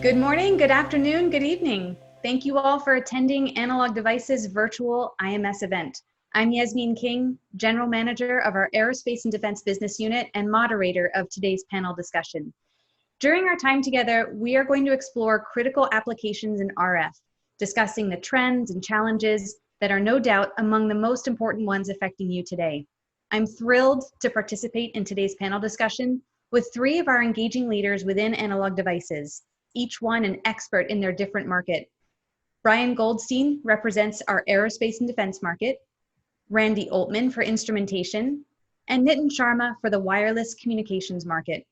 Good morning, good afternoon, good evening. Thank you all for attending Analog Devices virtual IMS event. I'm Yasmin King, General Manager of our Aerospace and Defense Business Unit and moderator of today's panel discussion. During our time together, we are going to explore critical applications in RF, discussing the trends and challenges that are no doubt among the most important ones affecting you today. I'm thrilled to participate in today's panel discussion with three of our engaging leaders within Analog Devices, each one an expert in their different market. Brian Goldstein represents our aerospace and defense market, Randy Altman for instrumentation, and Nitin Sharma for the wireless communications market.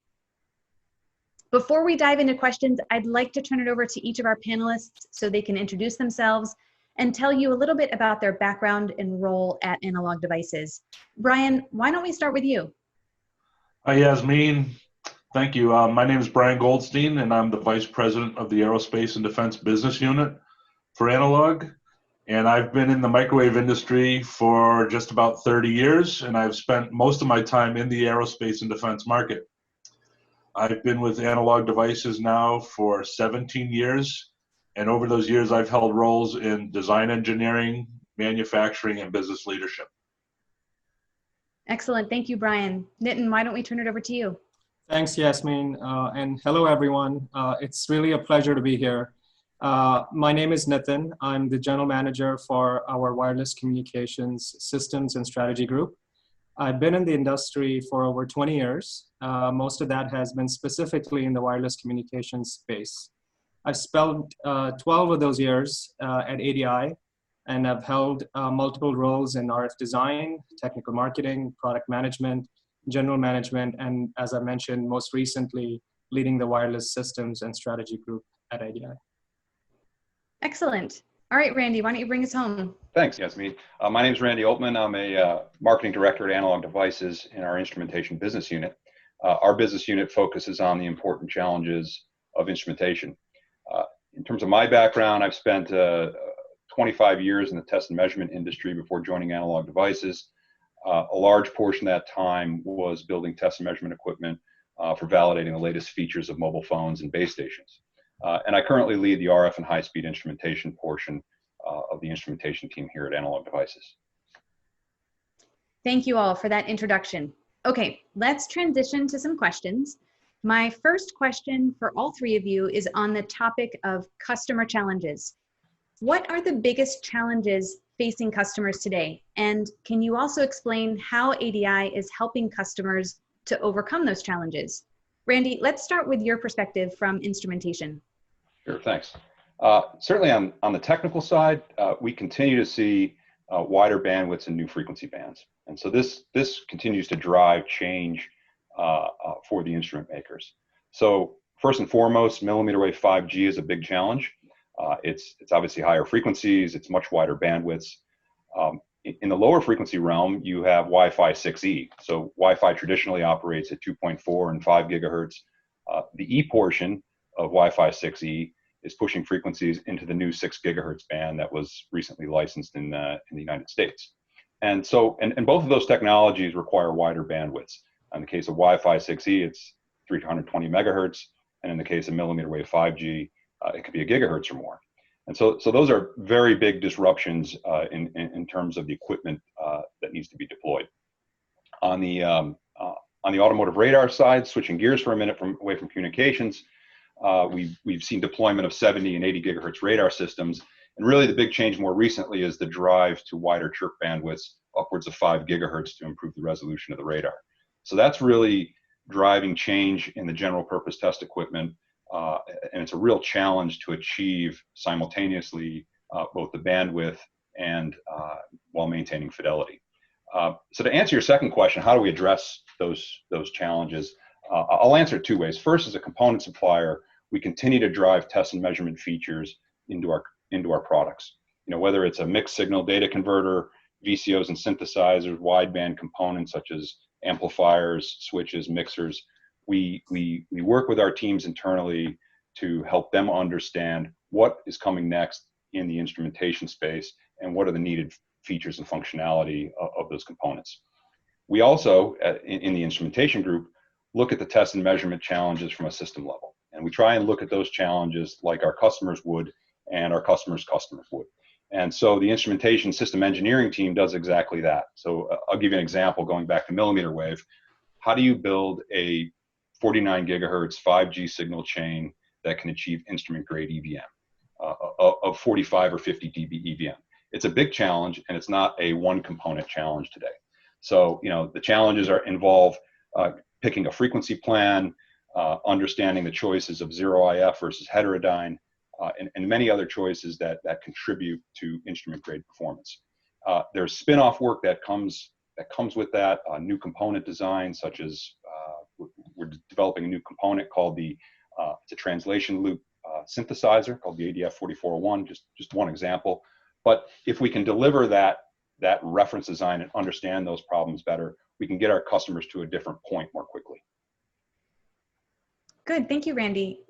Before we dive into questions, I'd like to turn it over to each of our panelists so they can introduce themselves and tell you a little bit about their background and role at Analog Devices. Brian, why don't we start with you? Hi, Yasmin. Thank you. My name is Brian Goldstein, and I'm the Vice President of the Aerospace and Defense Business Unit for Analog. And I've been in the microwave industry for just about 30 years, and I've spent most of my time in the aerospace and defense market. I've been with Analog Devices now for 17 years, and over those years I've held roles in design engineering, manufacturing, and business leadership. Excellent. Thank you, Brian. Nitin, why don't we turn it over to you? Thanks, Yasmin, and hello, everyone. It's really a pleasure to be here. My name is Nitin. I'm the General Manager for our Wireless Communications Systems and Strategy Group. I've been in the industry for over 20 years. Most of that has been specifically in the wireless communications space. I've spent 12 of those years at ADI, and I've held multiple roles in RF design, technical marketing, product management, general management, and as I mentioned, most recently, leading the wireless systems and strategy group at ADI. Excellent. All right, Randy, why don't you bring us home? Thanks, Yasmin. My name is Randy Altman. I'm a marketing director at Analog Devices in our instrumentation business unit. Our business unit focuses on the important challenges of instrumentation. In terms of my background, I've spent 25 years in the test and measurement industry before joining Analog Devices. A large portion of that time was building test and measurement equipment for validating the latest features of mobile phones and base stations. And I currently lead the RF and high-speed instrumentation portion of the instrumentation team here at Analog Devices. Thank you all for that introduction. Okay, let's transition to some questions. My first question for all three of you is on the topic of customer challenges. What are the biggest challenges facing customers today? And can you also explain how ADI is helping customers to overcome those challenges? Randy, let's start with your perspective from instrumentation. Sure, thanks. Certainly on the technical side, we continue to see wider bandwidths and new frequency bands. And so this continues to drive change for the instrument makers. So first and foremost, millimeter wave 5G is a big challenge. It's obviously higher frequencies, it's much wider bandwidths. In the lower frequency realm, you have Wi-Fi 6E. So Wi-Fi traditionally operates at 2.4 and 5 gigahertz. The E portion of Wi-Fi 6E is pushing frequencies into the new 6 gigahertz band that was recently licensed in the United States. And so, and both of those technologies require wider bandwidths. In the case of Wi-Fi 6E, it's 320 megahertz. And in the case of millimeter wave 5G, it could be a gigahertz or more. And so those are very big disruptions in terms of the equipment that needs to be deployed. On the automotive radar side, switching gears for a minute away from communications, we've seen deployment of 70 and 80 gigahertz radar systems. And really the big change more recently is the drive to wider chirp bandwidths, upwards of 5 gigahertz to improve the resolution of the radar. So that's really driving change in the general purpose test equipment. And it's a real challenge to achieve simultaneously both the bandwidth and while maintaining fidelity. So to answer your second question, how do we address those challenges? I'll answer it two ways. First, as a component supplier, we continue to drive test and measurement features into our products. You know, whether it's a mixed signal data converter, VCOs and synthesizers, wideband components such as amplifiers, switches, mixers. We work with our teams internally to help them understand what is coming next in the instrumentation space and what are the needed features and functionality of those components. We also, in the instrumentation group, look at the test and measurement challenges from a system level. And we try and look at those challenges like our customers would and our customers' customers would. And so the instrumentation system engineering team does exactly that. So I'll give you an example going back to millimeter wave. How do you build a 49 gigahertz 5G signal chain that can achieve instrument grade EVM of 45 or 50 dB EVM? It's a big challenge, and it's not a one component challenge today. So, the challenges involve picking a frequency plan, understanding the choices of 0IF versus heterodyne, and many other choices that contribute to instrument grade performance. There's spin-off work that comes with that, new component design, such as we're developing a new component called it's a translation loop synthesizer called the ADF4401, just one example. But if we can deliver that reference design and understand those problems better, we can get our customers to a different point more quickly. Good, thank you, Randy.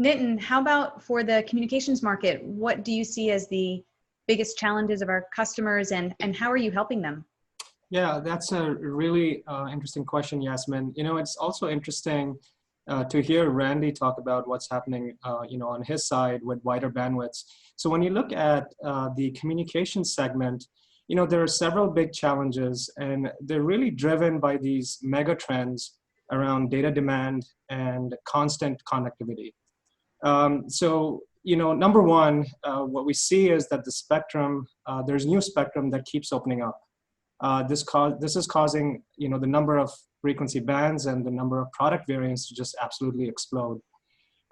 Nitin, how about for the communications market? What do you see as the biggest challenges of our customers, and how are you helping them? Yeah, that's a really interesting question, Yasmin. It's also interesting to hear Randy talk about what's happening, on his side with wider bandwidths. So when you look at the communication segment, there are several big challenges, and they're really driven by these mega trends around data demand and constant connectivity. So, number one, what we see is that the spectrum, there's new spectrum that keeps opening up. This is causing, the number of frequency bands and the number of product variants to just absolutely explode.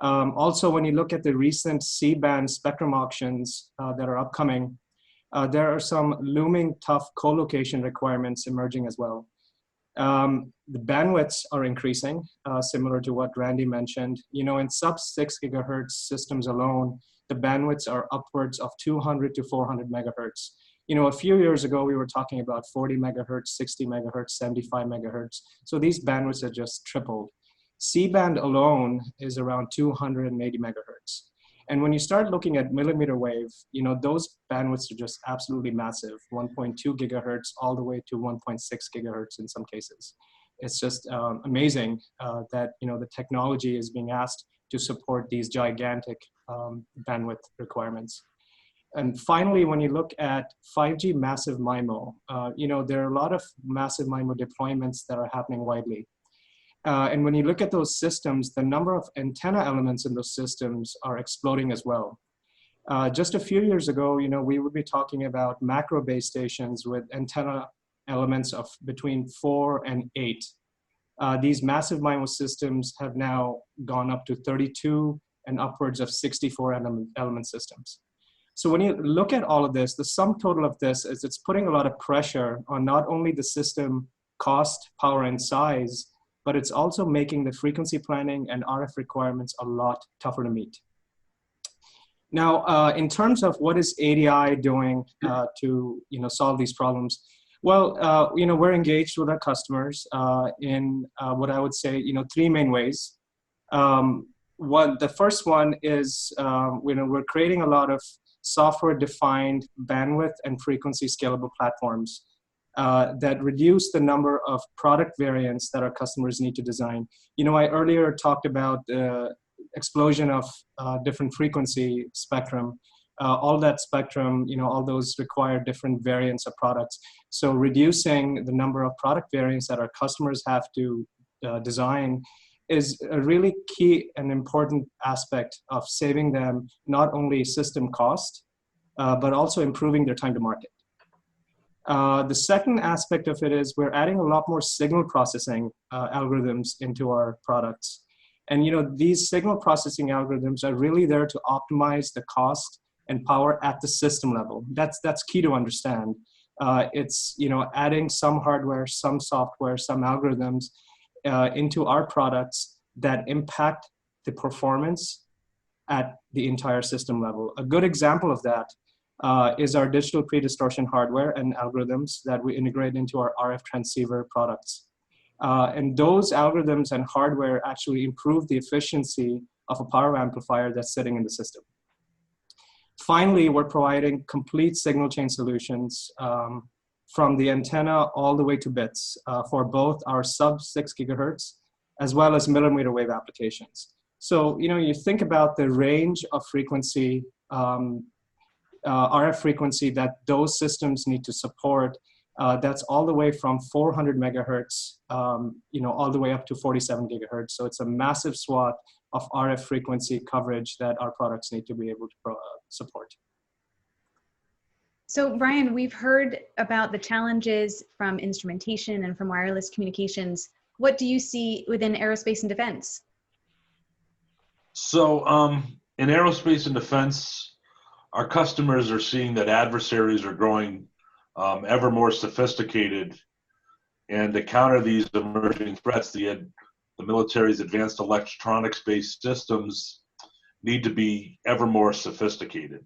Also, when you look at the recent C-band spectrum auctions that are upcoming, there are some looming tough co-location requirements emerging as well. The bandwidths are increasing, similar to what Randy mentioned. In sub 6 gigahertz systems alone, the bandwidths are upwards of 200 to 400 megahertz. A few years ago, we were talking about 40 megahertz, 60 megahertz, 75 megahertz. So these bandwidths have just tripled. C-band alone is around 280 megahertz. And when you start looking at millimeter wave, those bandwidths are just absolutely massive, 1.2 gigahertz all the way to 1.6 gigahertz in some cases. It's just amazing that, the technology is being asked to support these gigantic bandwidth requirements. And finally, when you look at 5G massive MIMO, there are a lot of massive MIMO deployments that are happening widely. And when you look at those systems, the number of antenna elements in those systems are exploding as well. Just a few years ago, we would be talking about macro base stations with antenna elements of between 4 and 8. These massive MIMO systems have now gone up to 32 and upwards of 64 element systems. So when you look at all of this, the sum total of this is it's putting a lot of pressure on not only the system cost, power, and size, but it's also making the frequency planning and RF requirements a lot tougher to meet. Now, in terms of what is ADI doing to solve these problems, well, we're engaged with our customers in what I would say, 3 main ways. The first one is, we're creating a lot of software-defined bandwidth and frequency scalable platforms that reduce the number of product variants that our customers need to design. I earlier talked about the explosion of different frequency spectrum. All that spectrum, all those require different variants of products. So reducing the number of product variants that our customers have to design is a really key and important aspect of saving them not only system cost, but also improving their time to market. The second aspect of it is we're adding a lot more signal processing algorithms into our products. And these signal processing algorithms are really there to optimize the cost and power at the system level. That's key to understand. It's adding some hardware, some software, some algorithms into our products that impact the performance at the entire system level. A good example of that is our digital pre-distortion hardware and algorithms that we integrate into our RF transceiver products. And those algorithms and hardware actually improve the efficiency of a power amplifier that's sitting in the system. Finally, we're providing complete signal chain solutions from the antenna all the way to bits for both our sub 6 gigahertz as well as millimeter wave applications. So, you think about the range of frequency, RF frequency that those systems need to support. That's all the way from 400 megahertz, all the way up to 47 gigahertz. So it's a massive swath of RF frequency coverage that our products need to be able to support. So Brian, we've heard about the challenges from instrumentation and from wireless communications. What do you see within aerospace and defense? So in aerospace and defense, our customers are seeing that adversaries are growing ever more sophisticated, and to counter these emerging threats, the military's advanced electronics-based systems need to be ever more sophisticated.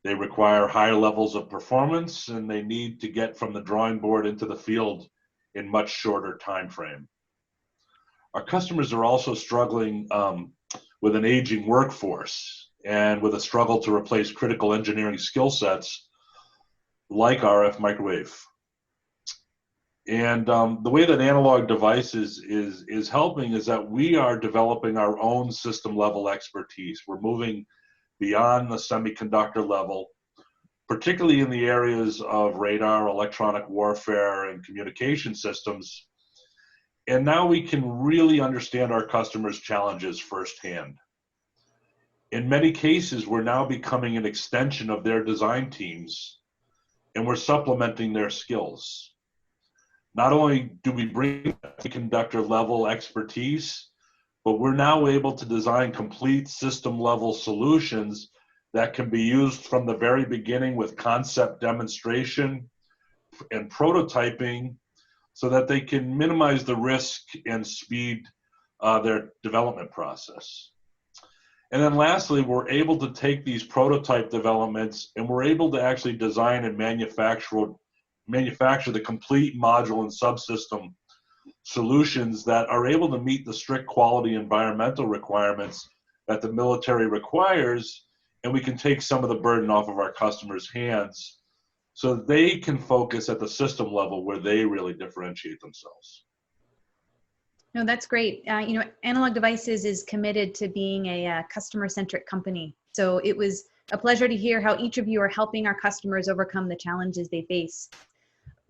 They require higher levels of performance, and they need to get from the drawing board into the field in much shorter time frame. Our customers are also struggling with an aging workforce and with a struggle to replace critical engineering skill sets like RF microwave. And the way that Analog Devices is helping is that we are developing our own system level expertise. We're moving beyond the semiconductor level, particularly in the areas of radar, electronic warfare, and communication systems. And now we can really understand our customers' challenges firsthand. In many cases, we're now becoming an extension of their design teams, and we're supplementing their skills. Not only do we bring semiconductor level expertise, but we're now able to design complete system level solutions that can be used from the very beginning with concept demonstration and prototyping so that they can minimize the risk and speed their development process. And then lastly, we're able to take these prototype developments and we're able to actually design and manufacture the complete module and subsystem solutions that are able to meet the strict quality environmental requirements that the military requires, and we can take some of the burden off of our customers' hands so that they can focus at the system level where they really differentiate themselves. No, that's great. Analog Devices is committed to being a customer-centric company. So it was a pleasure to hear how each of you are helping our customers overcome the challenges they face.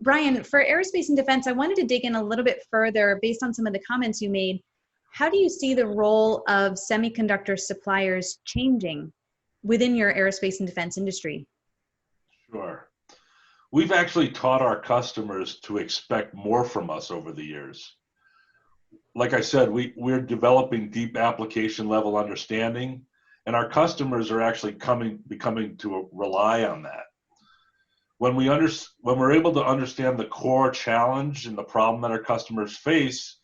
Brian, for aerospace and defense, I wanted to dig in a little bit further based on some of the comments you made. How do you see the role of semiconductor suppliers changing within your aerospace and defense industry? Sure. We've actually taught our customers to expect more from us over the years. Like I said, we're developing deep application level understanding, and our customers are actually becoming to rely on that. When we're able to understand the core challenge and the problem that our customers face,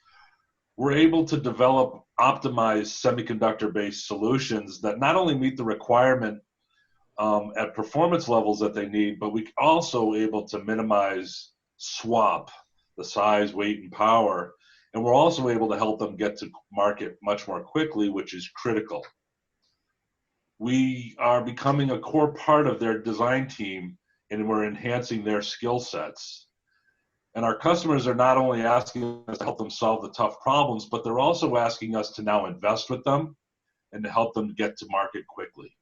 we're able to develop optimized semiconductor-based solutions that not only meet the requirement at performance levels that they need, but we're also able to minimize swap, the size, weight, and power. And we're also able to help them get to market much more quickly, which is critical. We are becoming a core part of their design team, and we're enhancing their skill sets. And our customers are not only asking us to help them solve the tough problems, but they're also asking us to now invest with them and to help them get to market quickly.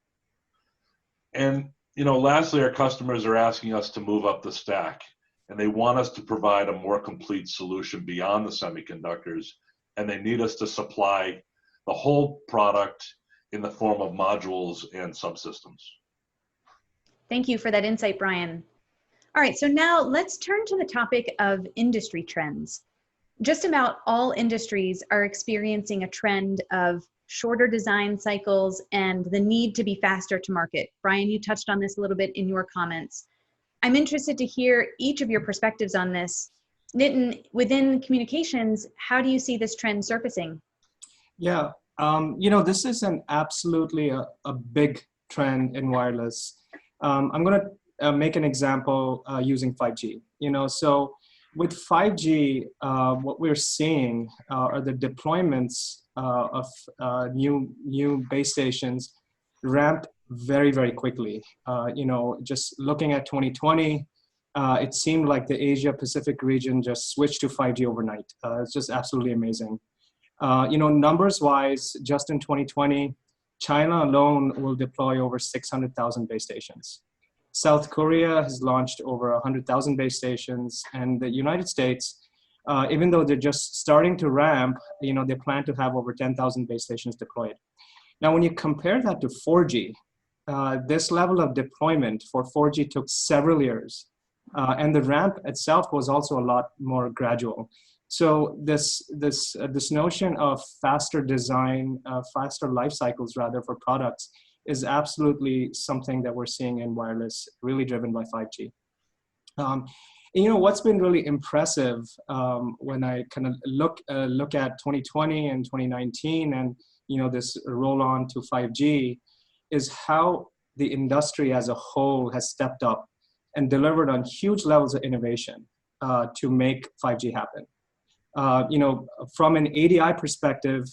And lastly, our customers are asking us to move up the stack, and they want us to provide a more complete solution beyond the semiconductors, and they need us to supply the whole product in the form of modules and subsystems. Thank you for that insight, Brian. All right, so now let's turn to the topic of industry trends. Just about all industries are experiencing a trend of shorter design cycles and the need to be faster to market. Brian, you touched on this a little bit in your comments. I'm interested to hear each of your perspectives on this. Nitin, within communications, how do you see this trend surfacing? Yeah, this is absolutely a big trend in wireless. I'm going to make an example using 5G. So with 5G, what we're seeing are the deployments of new base stations ramped very, very quickly. Just looking at 2020, it seemed like the Asia Pacific region just switched to 5G overnight. It's just absolutely amazing. Numbers wise, just in 2020, China alone will deploy over 600,000 base stations. South Korea has launched over 100,000 base stations, and the United States, even though they're just starting to ramp, they plan to have over 10,000 base stations deployed. Now, when you compare that to 4G, this level of deployment for 4G took several years, and the ramp itself was also a lot more gradual. So this notion of faster design, faster life cycles rather for products is absolutely something that we're seeing in wireless, really driven by 5G. What's been really impressive when I kind of look at 2020 and 2019 and this roll on to 5G is how the industry as a whole has stepped up and delivered on huge levels of innovation to make 5G happen. From an ADI perspective,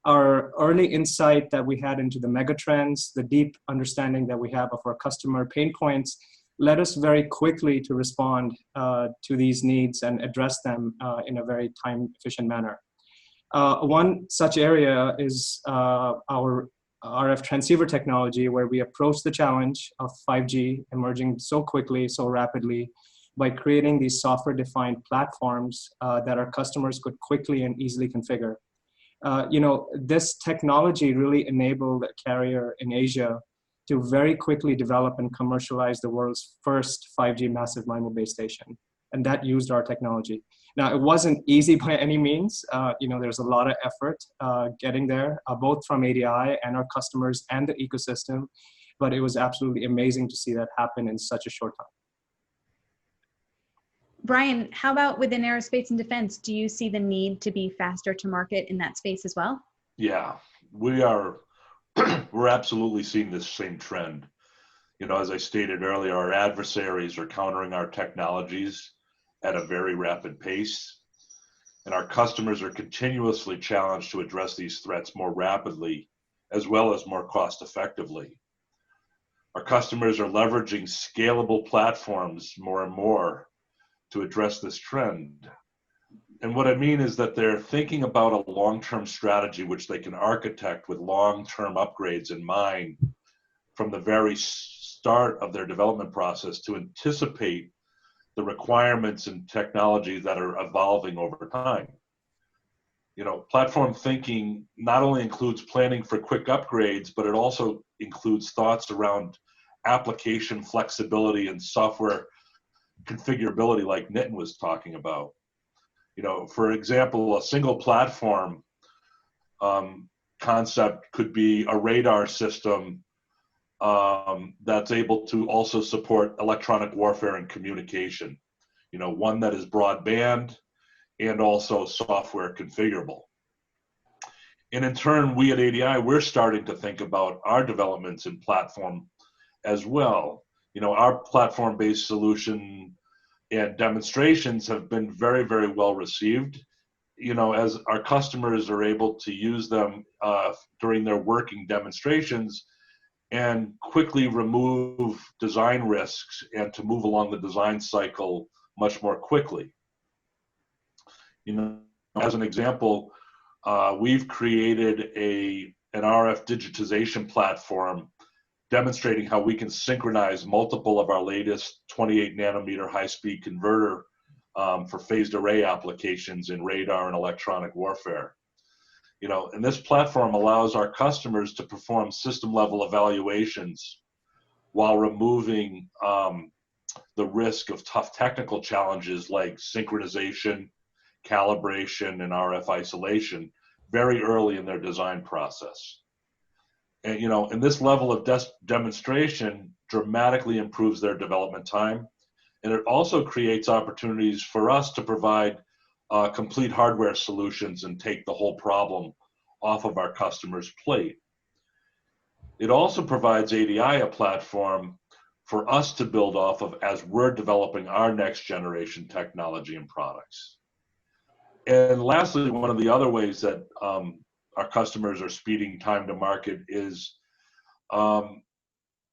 our early insight that we had into the mega trends, the deep understanding that we have of our customer pain points, led us very quickly to respond to these needs and address them in a very time-efficient manner. One such area is our RF transceiver technology, where we approach the challenge of 5G emerging so quickly, so rapidly, by creating these software-defined platforms that our customers could quickly and easily configure. This technology really enabled a carrier in Asia to very quickly develop and commercialize the world's first 5G massive MIMO base station, and that used our technology. Now, it wasn't easy by any means. There's a lot of effort getting there, both from ADI and our customers and the ecosystem, but it was absolutely amazing to see that happen in such a short time. Brian, how about within aerospace and defense? Do you see the need to be faster to market in that space as well? Yeah, we're absolutely seeing this same trend. As I stated earlier, our adversaries are countering our technologies at a very rapid pace, and our customers are continuously challenged to address these threats more rapidly, as well as more cost effectively. Our customers are leveraging scalable platforms more and more to address this trend. And what I mean is that they're thinking about a long-term strategy which they can architect with long-term upgrades in mind from the very start of their development process to anticipate the requirements and technologies that are evolving over time. Platform thinking not only includes planning for quick upgrades, but it also includes thoughts around application flexibility and software configurability, like Nitin was talking about. For example, a single platform concept could be a radar system that's able to also support electronic warfare and communication. One that is broadband and also software configurable. And in turn, we at ADI, we're starting to think about our developments in platform as well. Our platform-based solution and demonstrations have been very, very well received. As our customers are able to use them during their working demonstrations and quickly remove design risks and to move along the design cycle much more quickly. As an example, we've created an RF digitization platform demonstrating how we can synchronize multiple of our latest 28 nanometer high-speed converter for phased array applications in radar and electronic warfare. And this platform allows our customers to perform system-level evaluations while removing the risk of tough technical challenges like synchronization, calibration, and RF isolation very early in their design process. And this level of demonstration dramatically improves their development time, and it also creates opportunities for us to provide complete hardware solutions and take the whole problem off of our customers' plate. It also provides ADI a platform for us to build off of as we're developing our next generation technology and products. And lastly, one of the other ways that our customers are speeding time to market is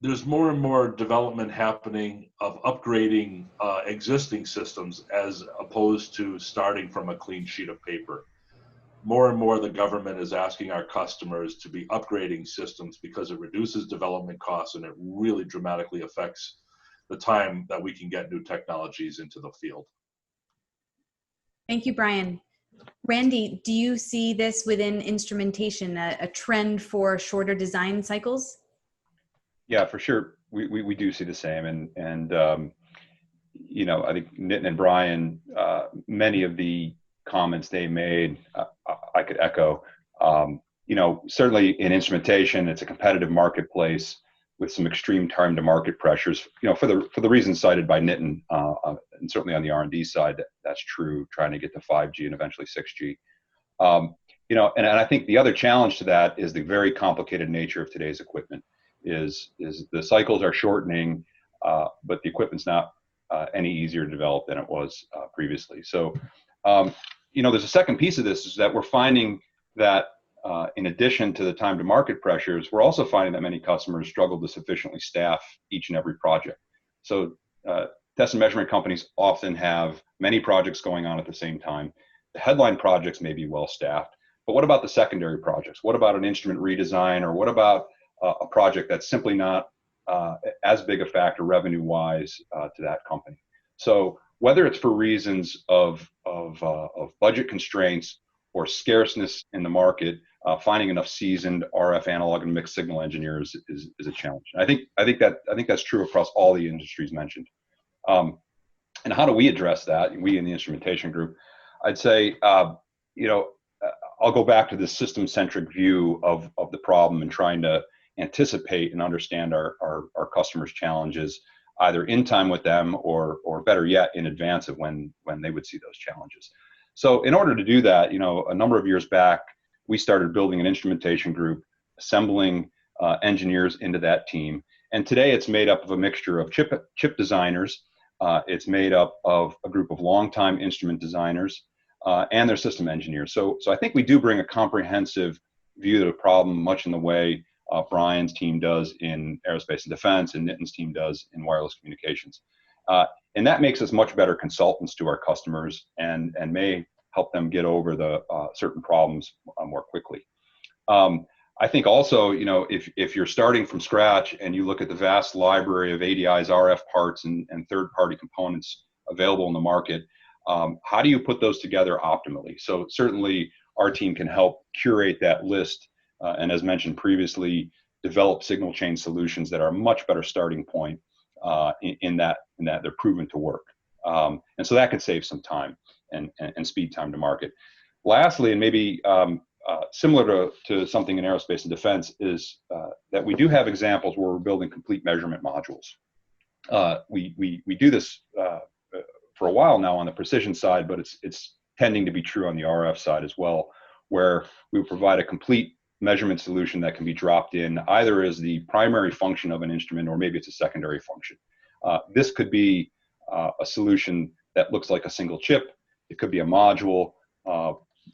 there's more and more development happening of upgrading existing systems as opposed to starting from a clean sheet of paper. more and more the government is asking our customers to be upgrading systems because it reduces development costs and it really dramatically affects the time that we can get new technologies into the field. Thank you, Brian. Randy, do you see this within instrumentation, a trend for shorter design cycles? Yeah, for sure. We do see the same. And you know, I think Nitin and Brian, many of the comments they made, I could echo. You know, certainly in instrumentation, it's a competitive marketplace with some extreme time to market pressures. You know, for the reasons cited by Nitin, and certainly on the R&D side, that's true. Trying to get to 5G and eventually 6G. You know, and I think the other challenge to that is the very complicated nature of today's equipment. Is the cycles are shortening, but the equipment's not any easier to develop than it was previously. So, you know, there's a second piece of this is that we're finding that in addition to the time to market pressures, we're also finding that many customers struggle to sufficiently staff each and every project. So test and measurement companies often have many projects going on at the same time. The headline projects may be well staffed, but what about the secondary projects? What about an instrument redesign, or what about a project that's simply not as big a factor revenue-wise to that company? So whether it's for reasons of budget constraints or scarceness in the market, finding enough seasoned RF analog and mixed signal engineers is a challenge. And I think that's true across all the industries mentioned. And how do we address that? We in the instrumentation group, I'd say, you know, I'll go back to this system-centric view of the problem and trying to anticipate and understand our customers' challenges, either in time with them or better yet, in advance of when they would see those challenges. So in order to do that, you know, a number of years back, we started building an instrumentation group, assembling engineers into that team. And today it's made up of a mixture of chip designers. It's made up of a group of longtime instrument designers and their system engineers. So I think we do bring a comprehensive view of the problem, much in the way Brian's team does in aerospace and defense and Nitin's team does in wireless communications. And that makes us much better consultants to our customers and may help them get over the certain problems more quickly. I think also, you know, if you're starting from scratch and you look at the vast library of ADI's RF parts and third-party components available in the market, how do you put those together optimally? So certainly our team can help curate that list and, as mentioned previously, develop signal chain solutions that are a much better starting point in that they're proven to work. And so that could save some time and speed time to market. Lastly, and maybe similar to something in aerospace and defense, is that we do have examples where we're building complete measurement modules. We do this for a while now on the precision side, but it's tending to be true on the RF side as well, where we provide a complete measurement solution that can be dropped in either as the primary function of an instrument or maybe it's a secondary function. This could be a solution that looks like a single chip. It could be a module.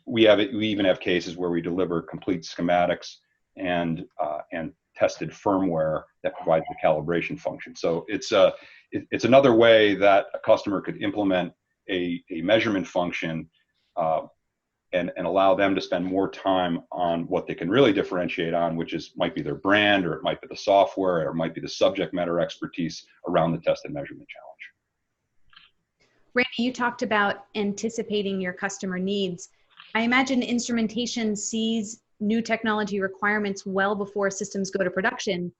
We even have cases where we deliver complete schematics and tested firmware that provides the calibration function. So it's another way that a customer could implement a measurement function and allow them to spend more time on what they can really differentiate on, which might be their brand, or it might be the software, or it might be the subject matter expertise around the test and measurement challenge. Randy, you talked about anticipating your customer needs. I imagine instrumentation sees new technology requirements well before systems go to production.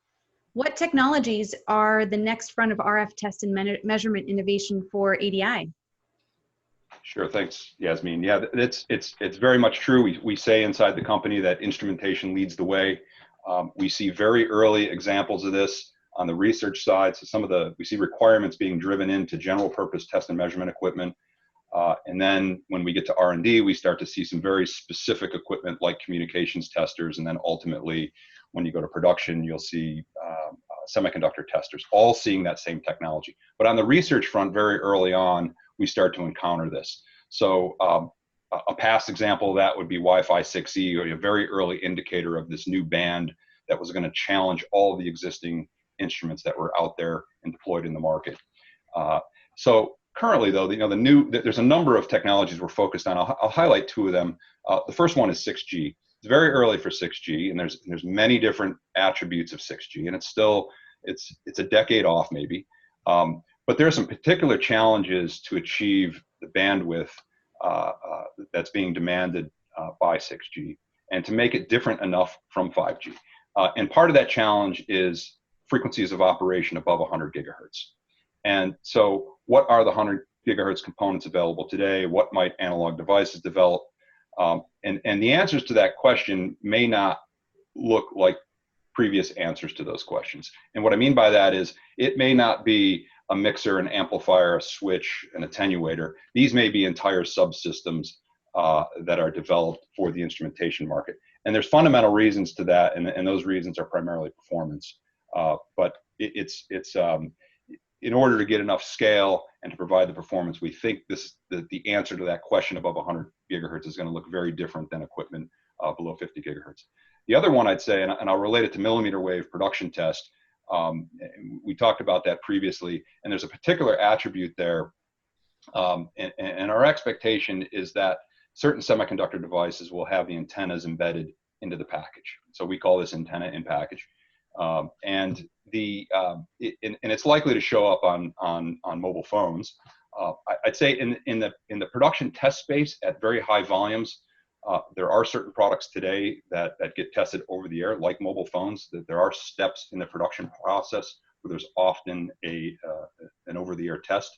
What technologies are the next front of RF test and measurement innovation for ADI? Sure, thanks, Yasmin. Yeah, it's very much true. We say inside the company that instrumentation leads the way. We see very early examples of this on the research side. So we see requirements being driven into general purpose test and measurement equipment. And then when we get to R&D, we start to see some very specific equipment like communications testers. And then ultimately, when you go to production, you'll see semiconductor testers, all seeing that same technology. But on the research front, very early on, we start to encounter this. So a past example of that would be Wi-Fi 6E, or a very early indicator of this new band that was going to challenge all of the existing instruments that were out there and deployed in the market. So Currently, though, there's a number of technologies we're focused on. I'll highlight two of them. The first one is 6G. It's very early for 6G, and there's many different attributes of 6G, and it's a decade off maybe. But there are some particular challenges to achieve the bandwidth that's being demanded by 6G, and to make it different enough from 5G. And part of that challenge is frequencies of operation above 100 gigahertz. And so what are the 100 gigahertz components available today? What might analog devices develop? And the answers to that question may not look like previous answers to those questions. And what I mean by that is it may not be a mixer, an amplifier, a switch, an attenuator. These may be entire subsystems that are developed for the instrumentation market. And there's fundamental reasons to that, and those reasons are primarily performance. But it's in order to get enough scale and to provide the performance, we think the answer to that question above 100 gigahertz is going to look very different than equipment below 50 gigahertz. The other one I'd say, and I'll relate it to millimeter wave production test, we talked about that previously, and there's a particular attribute there, and our expectation is that certain semiconductor devices will have the antennas embedded into the package. So we call this antenna in package. And it's likely to show up on mobile phones. I'd say in the production test space at very high volumes, there are certain products today that get tested over the air, like mobile phones. That there are steps in the production process where there's often an over the air test,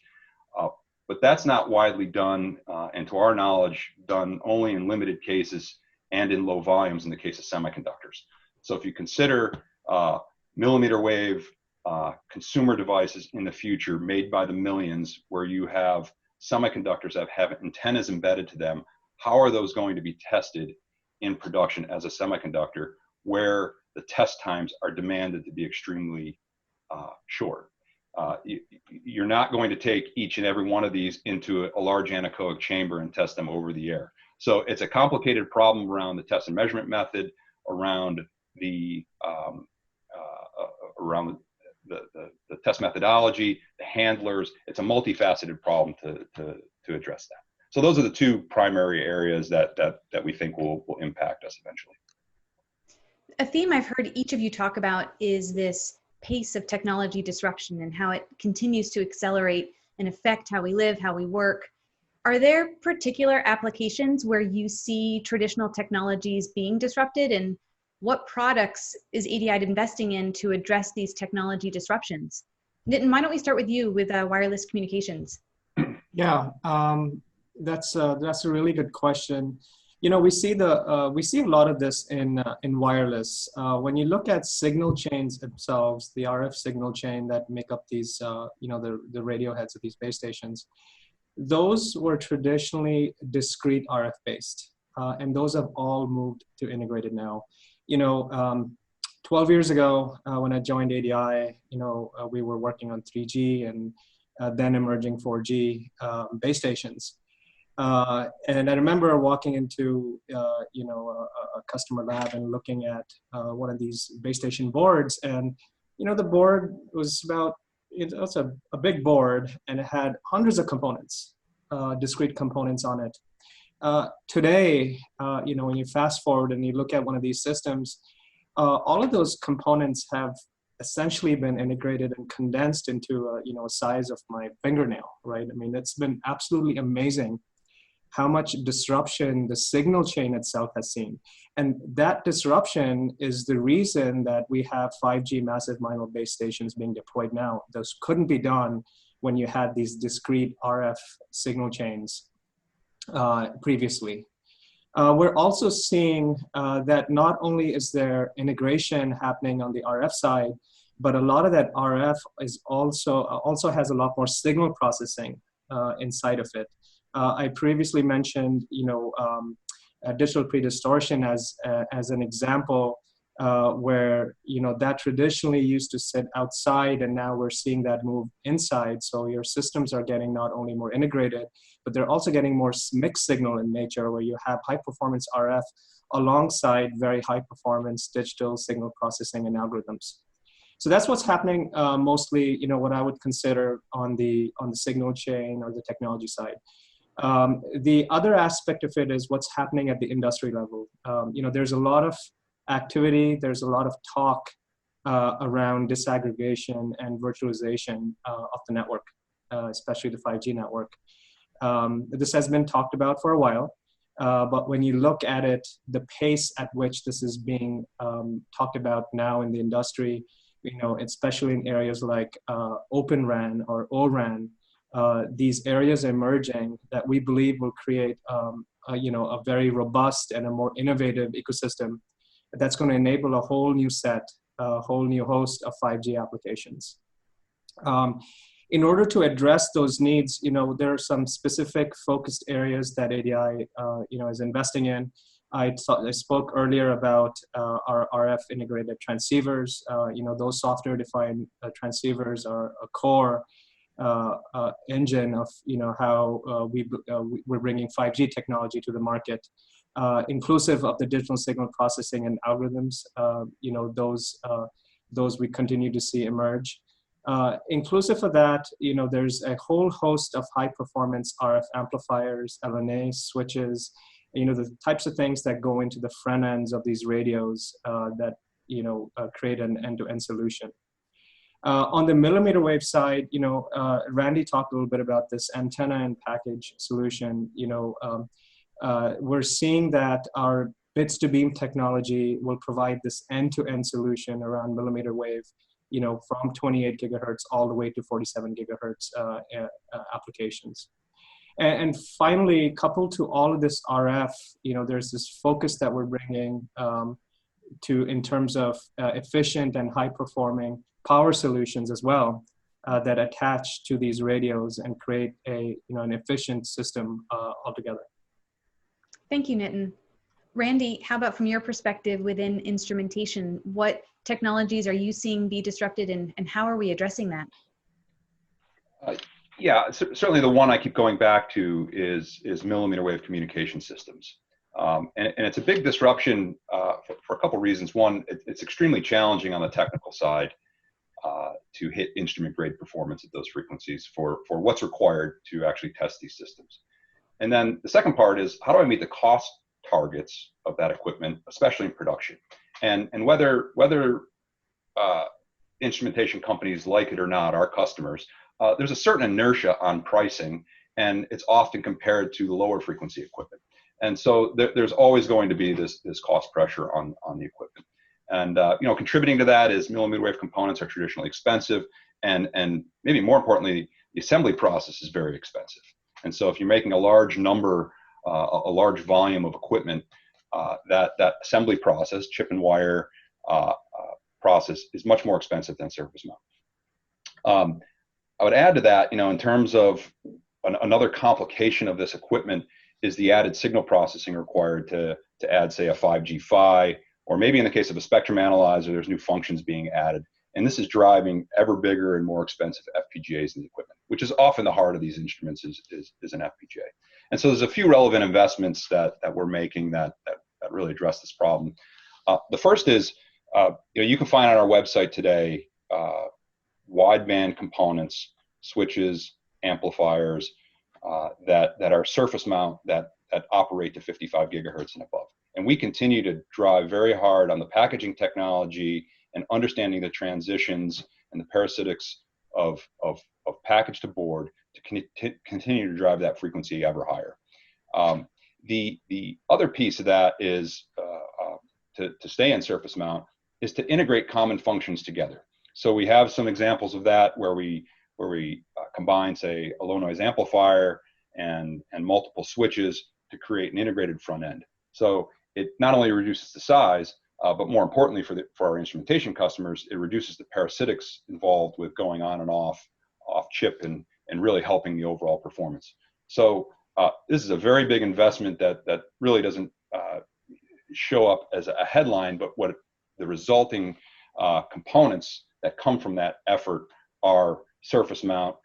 but that's not widely done, and to our knowledge, done only in limited cases and in low volumes in the case of semiconductors. So if you consider millimeter wave consumer devices in the future made by the millions, where you have semiconductors that have antennas embedded to them, how are those going to be tested in production as a semiconductor, where the test times are demanded to be extremely short? You're not going to take each and every one of these into a large anechoic chamber and test them over the air. So it's a complicated problem around the test and measurement method, around the test methodology, the handlers. It's a multifaceted problem to address that. So those are the two primary areas that we think will impact us eventually. A theme I've heard each of you talk about is this pace of technology disruption and how it continues to accelerate and affect how we live, how we work. Are there particular applications where you see traditional technologies being disrupted, and what products is ADI investing in to address these technology disruptions? Nitin, why don't we start with you with wireless communications? Yeah, that's a really good question. You know, we see a lot of this in wireless. When you look at signal chains themselves, the RF signal chain that make up these, the radio heads of these base stations, those were traditionally discrete RF based, and those have all moved to integrated now. 12 years ago, when I joined ADI, we were working on 3G and then emerging 4G base stations. And I remember walking into, a customer lab and looking at one of these base station boards, and, the board was it's a big board, and it had hundreds of components, discrete components on it. Today, when you fast forward and you look at one of these systems, all of those components have essentially been integrated and condensed into a size of my fingernail, right? I mean, it's been absolutely amazing how much disruption the signal chain itself has seen. And that disruption is the reason that we have 5G massive MIMO base stations being deployed now. Those couldn't be done when you had these discrete RF signal chains previously. We're also seeing that not only is there integration happening on the RF side, but a lot of that RF is also has a lot more signal processing inside of it. I previously mentioned, digital pre-distortion as an example, where that traditionally used to sit outside, and now we're seeing that move inside. So your systems are getting not only more integrated, but they're also getting more mixed signal in nature, where you have high performance RF alongside very high performance digital signal processing and algorithms. So that's what's happening mostly, what I would consider on the signal chain or the technology side. The other aspect of it is what's happening at the industry level. There's a lot of activity, there's a lot of talk around disaggregation and virtualization of the network, especially the 5G network. This has been talked about for a while, but when you look at it, the pace at which this is being talked about now in the industry, especially in areas like Open RAN or O-RAN, these areas emerging that we believe will create a very robust and a more innovative ecosystem that's going to enable a whole new set, a whole new host of 5G applications. In order to address those needs, there are some specific focused areas that ADI is investing in. I spoke earlier about our RF integrated transceivers. Those software-defined transceivers are a core engine of how we're bringing 5G technology to the market, inclusive of the digital signal processing and algorithms. Those we continue to see emerge. Inclusive of that, there's a whole host of high-performance RF amplifiers, LNA switches, the types of things that go into the front ends of these radios that create an end-to-end solution. On the millimeter wave side, Randy talked a little bit about this antenna and package solution. We're seeing that our bits to beam technology will provide this end-to-end solution around millimeter wave, from 28 gigahertz all the way to 47 gigahertz applications. And finally, coupled to all of this RF, there's this focus that we're bringing in terms of efficient and high-performing power solutions as well that attach to these radios and create an efficient system altogether. Thank you, Nitin. Randy, how about from your perspective within instrumentation? What technologies are you seeing be disrupted, and how are we addressing that? Yeah, certainly the one I keep going back to is millimeter wave communication systems. And it's a big disruption for a couple reasons. One, it's extremely challenging on the technical side to hit instrument grade performance at those frequencies for what's required to actually test these systems. And then the second part is, how do I meet the cost targets of that equipment, especially in production? And whether instrumentation companies like it or not, our customers, there's a certain inertia on pricing, and it's often compared to the lower frequency equipment. And so there's always going to be this cost pressure on the equipment. And contributing to that is millimeter wave components are traditionally expensive, and maybe more importantly, the assembly process is very expensive. And so if you're making a large number, a large volume of equipment, that assembly process, chip and wire process, is much more expensive than surface mount. I would add to that, in terms of another complication of this equipment is the added signal processing required to add, say, a 5G PHY, or maybe in the case of a spectrum analyzer, there's new functions being added. And this is driving ever bigger and more expensive FPGAs in the equipment, which is often the heart of these instruments is an FPGA. And so there's a few relevant investments that we're making that really address this problem. The first is, you can find on our website today wideband components, switches, amplifiers that are surface mount that operate to 55 gigahertz and above. And we continue to drive very hard on the packaging technology and understanding the transitions and the parasitics of package to board to continue to drive that frequency ever higher. The other piece of that is to stay in surface mount is to integrate common functions together. So we have some examples of that where we combine, say, a low noise amplifier and multiple switches to create an integrated front end. So it not only reduces the size, but more importantly for our instrumentation customers, it reduces the parasitics involved with going on and off chip and really helping the overall performance. So this is a very big investment that really doesn't show up as a headline, but what the resulting components that come from that effort are surface mount,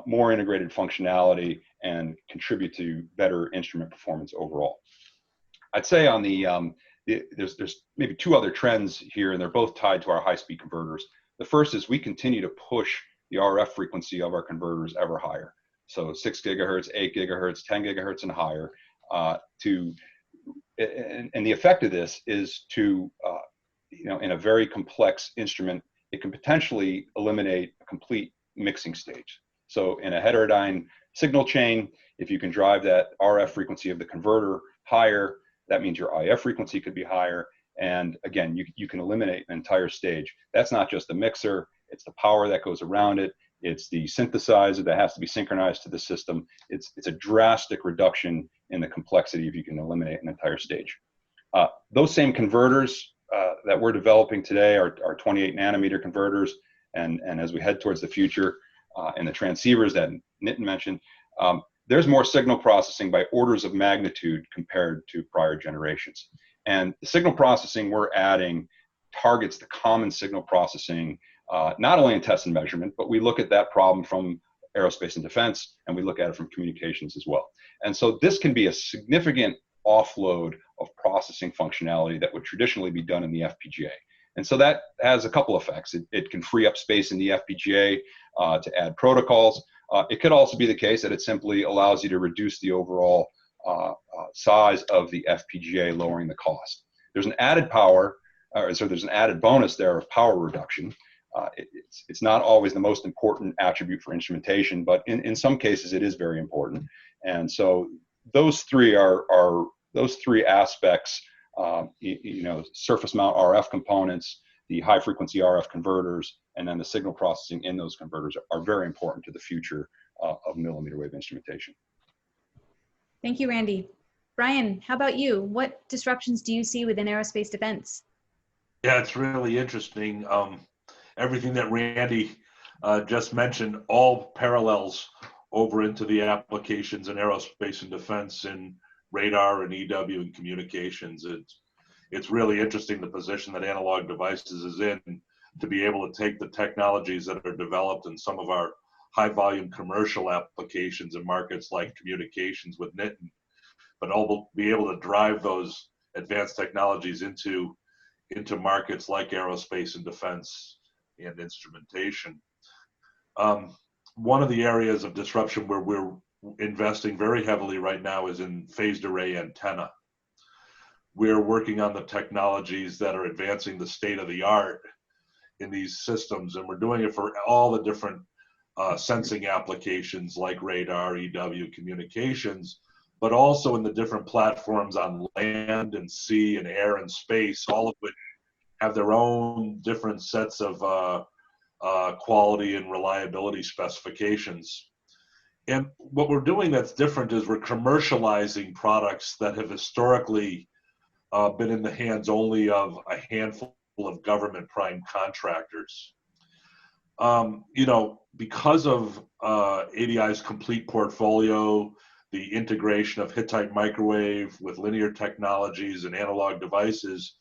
more integrated functionality, and contribute to better instrument performance overall. I'd say on there's maybe two other trends here, and they're both tied to our high-speed converters. The first is we continue to push the RF frequency of our converters ever higher. So 6 gigahertz, 8 gigahertz, 10 gigahertz and higher. And the effect of this is to, in a very complex instrument, it can potentially eliminate a complete mixing stage. So in a heterodyne signal chain, if you can drive that RF frequency of the converter higher, that means your IF frequency could be higher. And again, you can eliminate an entire stage. That's not just the mixer, it's the power that goes around it, it's the synthesizer that has to be synchronized to the system. It's a drastic reduction in the complexity if you can eliminate an entire stage. Those same converters that we're developing today are 28 nanometer converters. And as we head towards the future and the transceivers that Nitin mentioned, there's more signal processing by orders of magnitude compared to prior generations. And the signal processing we're adding targets the common signal processing, not only in test and measurement, but we look at that problem from aerospace and defense, and we look at it from communications as well. And so this can be a significant offload of processing functionality that would traditionally be done in the FPGA. And so that has a couple effects. It can free up space in the FPGA to add protocols. It could also be the case that it simply allows you to reduce the overall size of the FPGA, lowering the cost. There's an added power, so there's an added bonus there of power reduction. It's not always the most important attribute for instrumentation, but in some cases it is very important. And so those three aspects, surface mount RF components, the high frequency RF converters, and then the signal processing in those converters are very important to the future of millimeter wave instrumentation. Thank you, Randy. Brian, how about you? What disruptions do you see within aerospace defense? Yeah, it's really interesting. Everything that Randy just mentioned all parallels over into the applications in aerospace and defense in radar and EW and communications. It's really interesting the position that Analog Devices is in to be able to take the technologies that are developed in some of our high volume commercial applications in markets like communications with Nitin, but be able to drive those advanced technologies into markets like aerospace and defense and instrumentation. One of the areas of disruption where we're investing very heavily right now is in phased array antenna. We're working on the technologies that are advancing the state of the art in these systems, and we're doing it for all the different sensing applications like radar, EW, communications, but also in the different platforms on land and sea and air and space, all of which have their own different sets of quality and reliability specifications. And what we're doing that's different is we're commercializing products that have historically been in the hands only of a handful of government prime contractors. Because of ADI's complete portfolio, the integration of Hittite microwave with linear technologies and Analog Devices,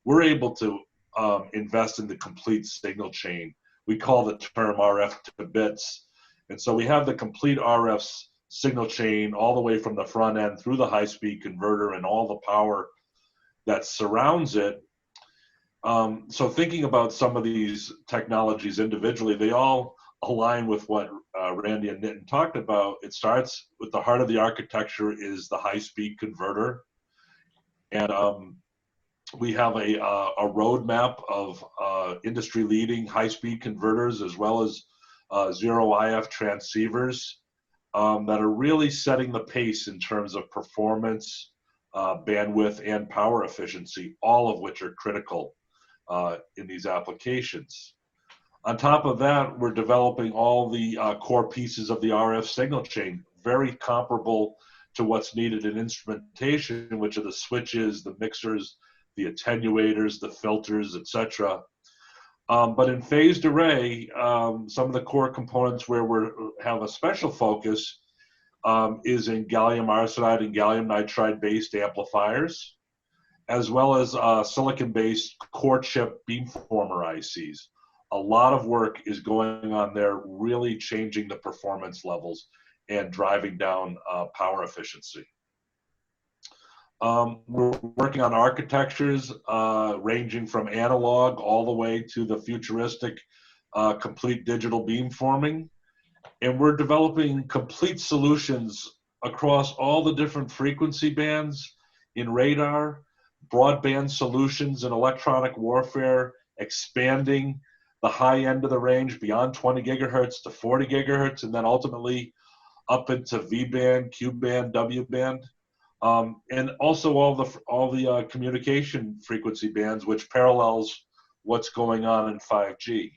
we're able to invest in the complete signal chain. We call the term RF to bits. And so we have the complete RF signal chain all the way from the front end through the high-speed converter and all the power that surrounds it. So thinking about some of these technologies individually, they all align with what Randy and Nitin talked about. It starts with the heart of the architecture is the high-speed converter. And we have a roadmap of industry-leading high-speed converters as well as zero IF transceivers that are really setting the pace in terms of performance, bandwidth, and power efficiency, all of which are critical in these applications. On top of that, we're developing all the core pieces of the RF signal chain, very comparable to what's needed in instrumentation, which are the switches, the mixers, the attenuators, the filters, etc. But in phased array, some of the core components where we have a special focus is in gallium arsenide and gallium nitride based amplifiers, as well as silicon-based core chip beamformer ICs. A lot of work is going on there, really changing the performance levels and driving down power efficiency. We're working on architectures ranging from analog all the way to the futuristic complete digital beamforming. And we're developing complete solutions across all the different frequency bands in radar, broadband solutions in electronic warfare, expanding the high end of the range beyond 20 gigahertz to 40 gigahertz, and then ultimately up into V-band, Q-band, W-band. And also all the communication frequency bands, which parallels what's going on in 5G.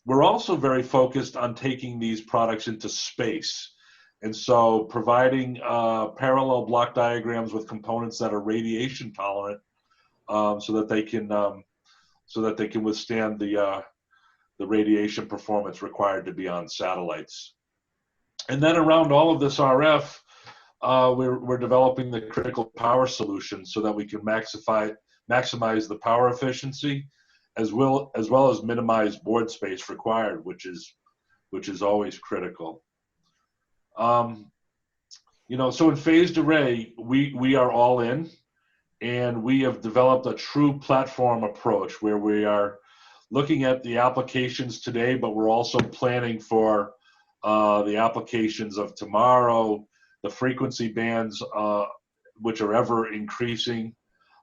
We're also very focused on taking these products into space, and so providing parallel block diagrams with components that are radiation tolerant, so that they can withstand the radiation performance required to be on satellites. And then around all of this RF, we're developing the critical power solution so that we can maximize the power efficiency, as well as minimize board space required, which is always critical. So in phased array, we are all in, and we have developed a true platform approach where we are looking at the applications today, but we're also planning for the applications of tomorrow, the frequency bands, which are ever increasing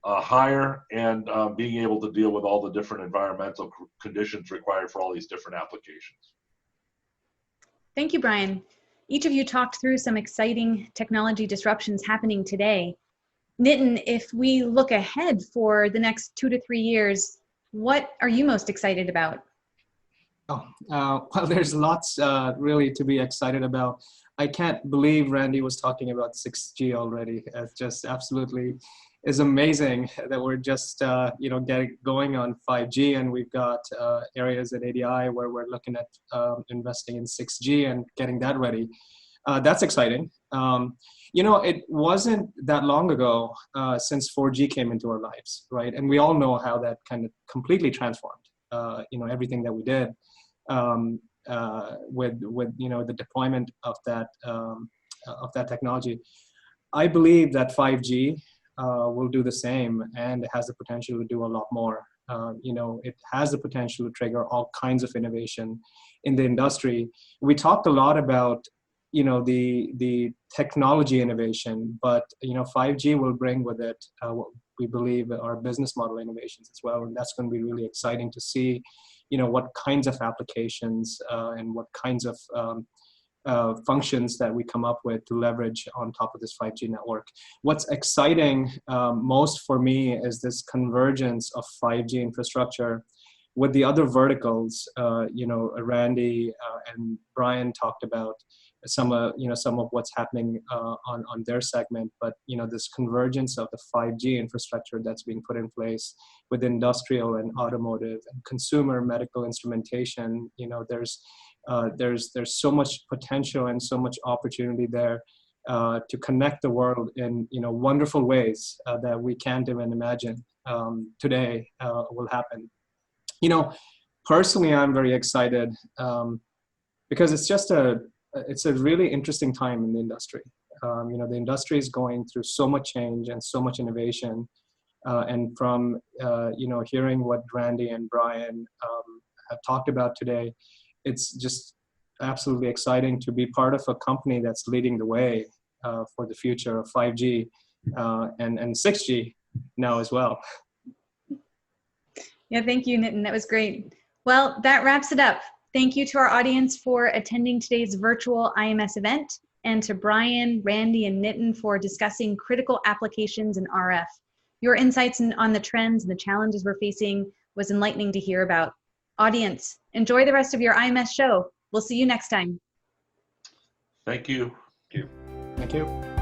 higher, and being able to deal with all the different environmental conditions required for all these different applications. Thank you, Brian. Each of you talked through some exciting technology disruptions happening today. Nitin, if we look ahead for the next 2 to 3 years, what are you most excited about? Well, there's lots really to be excited about. I can't believe Randy was talking about 6G already. It's just absolutely is amazing that we're just getting going on 5G, and we've got areas at ADI where we're looking at investing in 6G and getting that ready. That's exciting. It wasn't that long ago since 4G came into our lives, right? And we all know how that kind of completely transformed everything that we did with the deployment of that technology. I believe that 5G will do the same, and it has the potential to do a lot more. It has the potential to trigger all kinds of innovation in the industry. We talked a lot about the technology innovation, but 5G will bring with it what we believe are business model innovations as well, and that's going to be really exciting to see what kinds of applications and what kinds of functions that we come up with to leverage on top of this 5G network. What's exciting most for me is this convergence of 5G infrastructure with the other verticals. Randy and Brian talked about some of what's happening on their segment, but this convergence of the 5G infrastructure that's being put in place with industrial and automotive and consumer medical instrumentation. There's so much potential and so much opportunity there to connect the world in wonderful ways that we can't even imagine today will happen. Personally, I'm very excited because it's a really interesting time in the industry. The industry is going through so much change and so much innovation, and from hearing what Randy and Brian have talked about today, it's just absolutely exciting to be part of a company that's leading the way for the future of 5G and 6G now as well. Yeah, thank you, Nitin. That was great. Well, that wraps it up. Thank you to our audience for attending today's virtual IMS event, and to Brian, Randy, and Nitin for discussing critical applications in RF. Your insights on the trends and the challenges we're facing was enlightening to hear about. Audience, enjoy the rest of your IMS show. We'll see you next time. Thank you. Thank you.